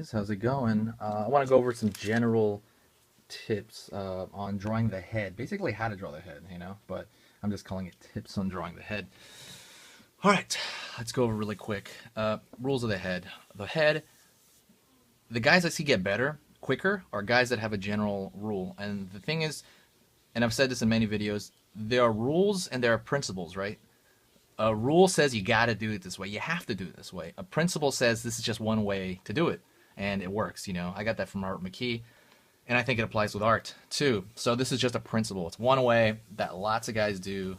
guys, how's it going? I want to go over some general tips on drawing the head. Basically, how to draw the head, but I'm just calling it tips on drawing the head. All right, let's go over really quick. Rules of the head. The guys I see get better quicker are guys that have a general rule. And the thing is, and I've said this in many videos, there are rules and there are principles, right? A rule says you got to do it this way. You have to do it this way. A principle says this is just one way to do it, and it works. I got that from Art McKee, and I think it applies with art too. So this is just a principle. It's one way that lots of guys do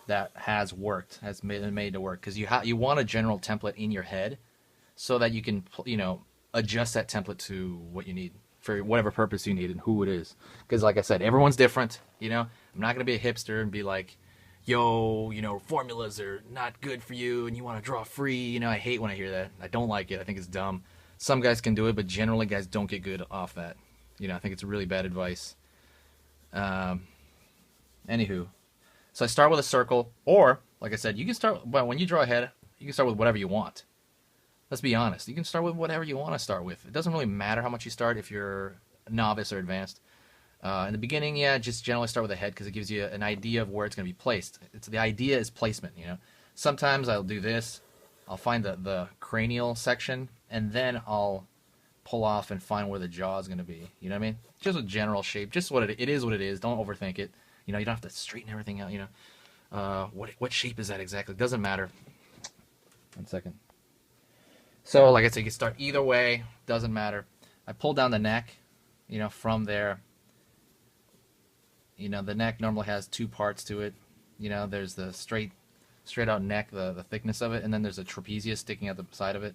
that has worked, has made it work. Because you want a general template in your head so that you can adjust that template to what you need for whatever purpose you need and who it is. Because like I said, everyone's different. I'm not gonna be a hipster and be like, yo, formulas are not good for you and you want to draw free. I hate when I hear that. I don't like it. I think it's dumb. Some guys can do it, but generally guys don't get good off that. I think it's really bad advice. Anywho, so I start with a circle, or like I said, you can start, but when you draw a head, you can start with whatever you want. Let's be honest. You can start with whatever you want to start with. It doesn't really matter how much you start if you're novice or advanced. In the beginning, just generally start with a head because it gives you an idea of where it's going to be placed. The idea is placement, Sometimes I'll do this. I'll find the cranial section, and then I'll pull off and find where the jaw is going to be. You know what I mean? Just a general shape. Just it is what it is. Don't overthink it. You don't have to straighten everything out, What shape is that exactly? It doesn't matter. 1 second. So, like I said, you can start either way. Doesn't matter. I pull down the neck, from there. The neck normally has two parts to it. There's the straight out neck, the thickness of it, and then there's a trapezius sticking out the side of it.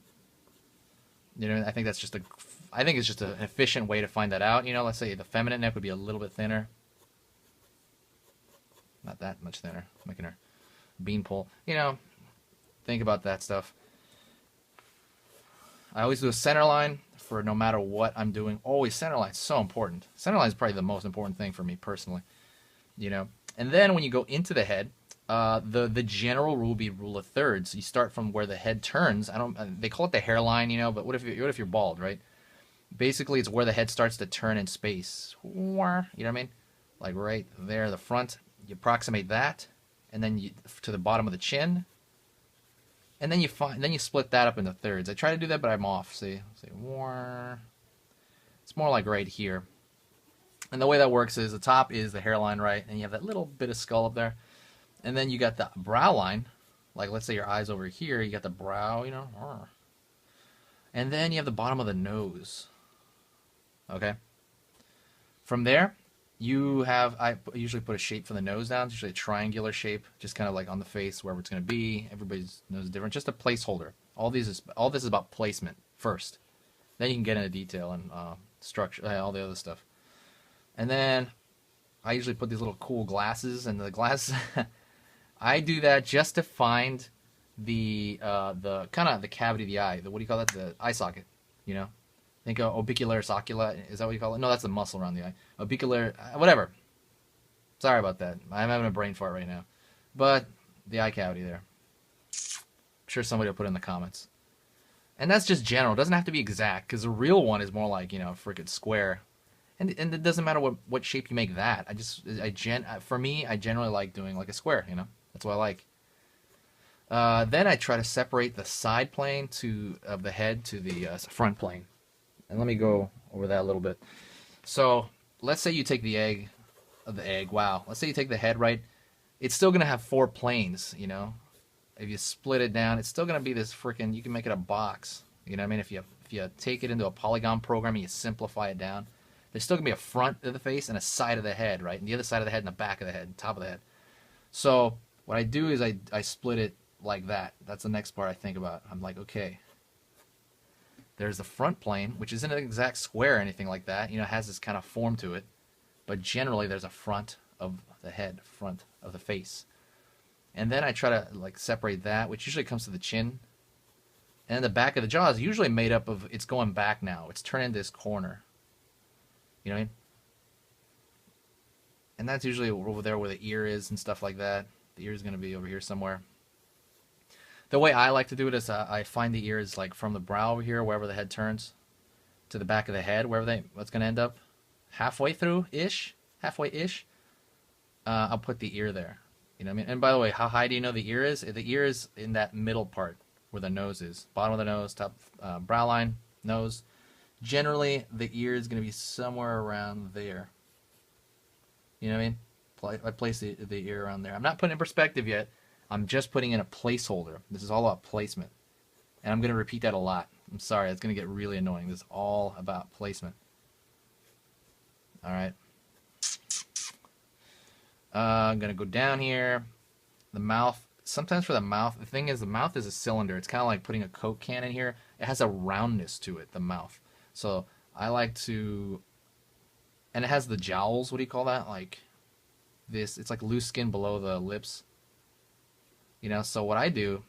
I think it's just an efficient way to find that out. Let's say the feminine neck would be a little bit thinner. Not that much thinner. Making her beanpole. Think about that stuff. I always do a center line for no matter what I'm doing. Always center line is so important. Center line is probably the most important thing for me personally. And then when you go into the head, the general rule would be rule of thirds. You start from where the head turns. They call it the hairline, but what if you're bald, right? Basically, it's where the head starts to turn in space. You know what I mean? Like right there, the front. You approximate that, and then to the bottom of the chin. And then you split that up into thirds. I try to do that, but I'm off. See, it's more like right here. And the way that works is the top is the hairline, right? And you have that little bit of skull up there. And then you got the brow line. Like, let's say your eye's over here. You got the brow, And then you have the bottom of the nose. Okay? From there, I usually put a shape for the nose down. It's usually a triangular shape, just kind of like on the face, wherever it's going to be. Everybody's nose is different. Just a placeholder. All this is about placement first. Then you can get into detail and structure, all the other stuff. And then I usually put these little cool glasses, and the glasses, I do that just to find the kind of the cavity of the eye. What do you call that? The eye socket, Think of orbicularis oculi. Is that what you call it? No, that's the muscle around the eye. Orbicular, whatever. Sorry about that. I'm having a brain fart right now. But the eye cavity there. I'm sure somebody will put it in the comments. And that's just general. It doesn't have to be exact, because the real one is more like, freaking square. And it doesn't matter what shape you make that. For me, I generally like doing like a square, That's what I like. Then I try to separate the side plane of the head to the front plane. And let me go over that a little bit. So let's say you take the egg. Wow. Let's say you take the head, right? It's still going to have 4 planes, If you split it down, it's still going to be this freaking, you can make it a box. You know what I mean? If you take it into a polygon program and you simplify it down, there's still going to be a front of the face and a side of the head, right? And the other side of the head and the back of the head, top of the head. So what I do is I split it like that. That's the next part I think about. I'm like, okay. There's the front plane, which isn't an exact square or anything like that. It has this kind of form to it. But generally, there's a front of the head, front of the face. And then I try to separate that, which usually comes to the chin. And the back of the jaw is usually made up of, it's going back now. It's turning this corner. You know what I mean? And that's usually over there where the ear is and stuff like that. The ear is going to be over here somewhere. The way I like to do it is I find the ears like from the brow over here, wherever the head turns. to the back of the head, what's going to end up halfway through-ish, I'll put the ear there. You know what I mean? And by the way, how high do you know the ear is? The ear is in that middle part where the nose is. Bottom of the nose, top brow line, nose. Generally, the ear is going to be somewhere around there. You know what I mean? I place the ear around there. I'm not putting it in perspective yet. I'm just putting in a placeholder. This is all about placement. And I'm going to repeat that a lot. I'm sorry, it's going to get really annoying. This is all about placement. All right. I'm going to go down here. The mouth. Sometimes for the mouth, the thing is the mouth is a cylinder. It's kind of like putting a Coke can in here. It has a roundness to it, the mouth. So I like to, and it has the jowls. What do you call that? Like this. It's like loose skin below the lips. You know, so what I do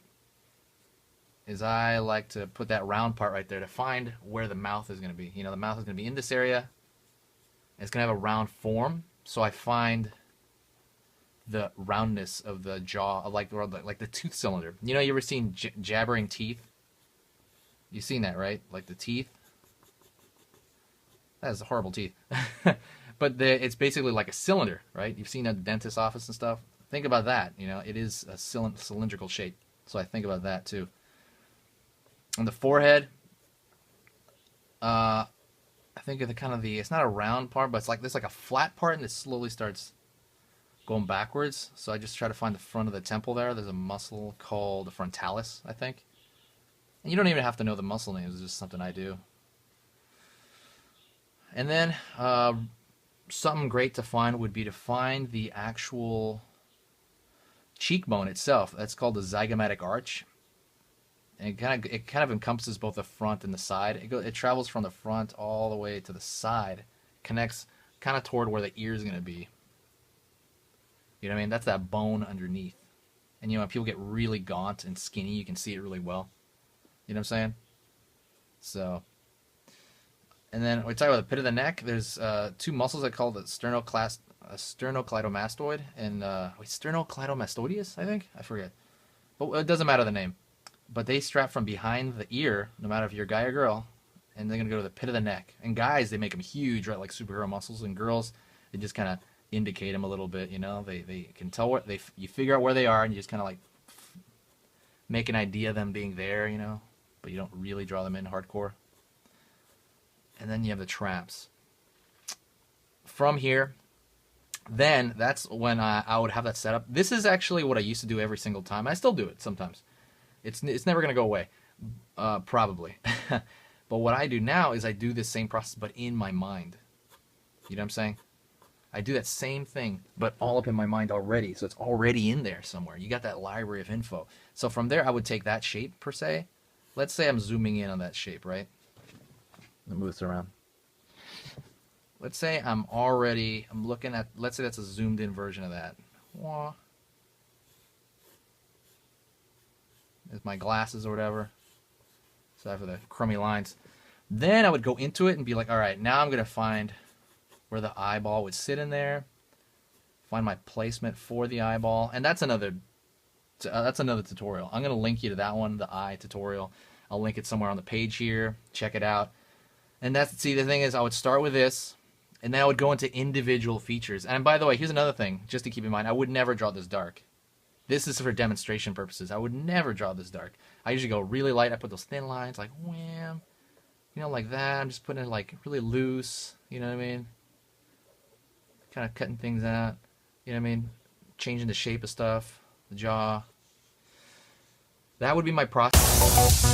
is I like to put that round part right there to find where the mouth is going to be. You know, the mouth is going to be in this area. It's going to have a round form. So I find the roundness of the jaw, like the tooth cylinder. You know, you ever seen jabbering teeth? You've seen that, right? Like the teeth. That is horrible teeth. But it's basically like a cylinder, right? You've seen a dentist's office and stuff. Think about that. You know, it is a cylindrical shape. So I think about that too. On the forehead, I think of it's not a round part, but there's like a flat part, and it slowly starts going backwards. So I just try to find the front of the temple there. There's a muscle called the frontalis, I think. And you don't even have to know the muscle names. It's just something I do. And then something great to find would be to find the actual cheekbone itself. That's called the zygomatic arch. And it kind of encompasses both the front and the side. It travels from the front all the way to the side. Connects kind of toward where the ear is going to be. You know what I mean? That's that bone underneath. And you know, when people get really gaunt and skinny, you can see it really well. You know what I'm saying? So, and then we talk about the pit of the neck. There's two muscles I call the sternocleidomastoid and sternocleidomastoideus, I think. I forget. But it doesn't matter the name. But they strap from behind the ear, no matter if you're a guy or girl, and they're going to go to the pit of the neck. And guys, they make them huge, right, like superhero muscles. And girls, they just kind of indicate them a little bit, you know. They can tell what you figure out where they are, and you just kind of like make an idea of them being there, you know. But you don't really draw them in hardcore. And then you have the traps. From here, then that's when I would have that set up. This is actually what I used to do every single time. I still do it sometimes. It's never going to go away, probably. But what I do now is I do this same process, but in my mind. You know what I'm saying? I do that same thing, but all up in my mind already. So it's already in there somewhere. You got that library of info. So from there, I would take that shape, per se. Let's say I'm zooming in on that shape, right? Let me move this around. Let's say I'm looking at, let's say that's a zoomed in version of that. Wah. There's my glasses or whatever. Sorry for the crummy lines. Then I would go into it and be like, all right, now I'm going to find where the eyeball would sit in there. Find my placement for the eyeball. And that's another tutorial. I'm going to link you to that one, the eye tutorial. I'll link it somewhere on the page here. Check it out. And the thing is, I would start with this, and then I would go into individual features. And by the way, here's another thing, just to keep in mind. I would never draw this dark. This is for demonstration purposes. I would never draw this dark. I usually go really light. I put those thin lines, like wham, you know, like that. I'm just putting it like really loose. You know what I mean? Kind of cutting things out. You know what I mean? Changing the shape of stuff, the jaw. That would be my process.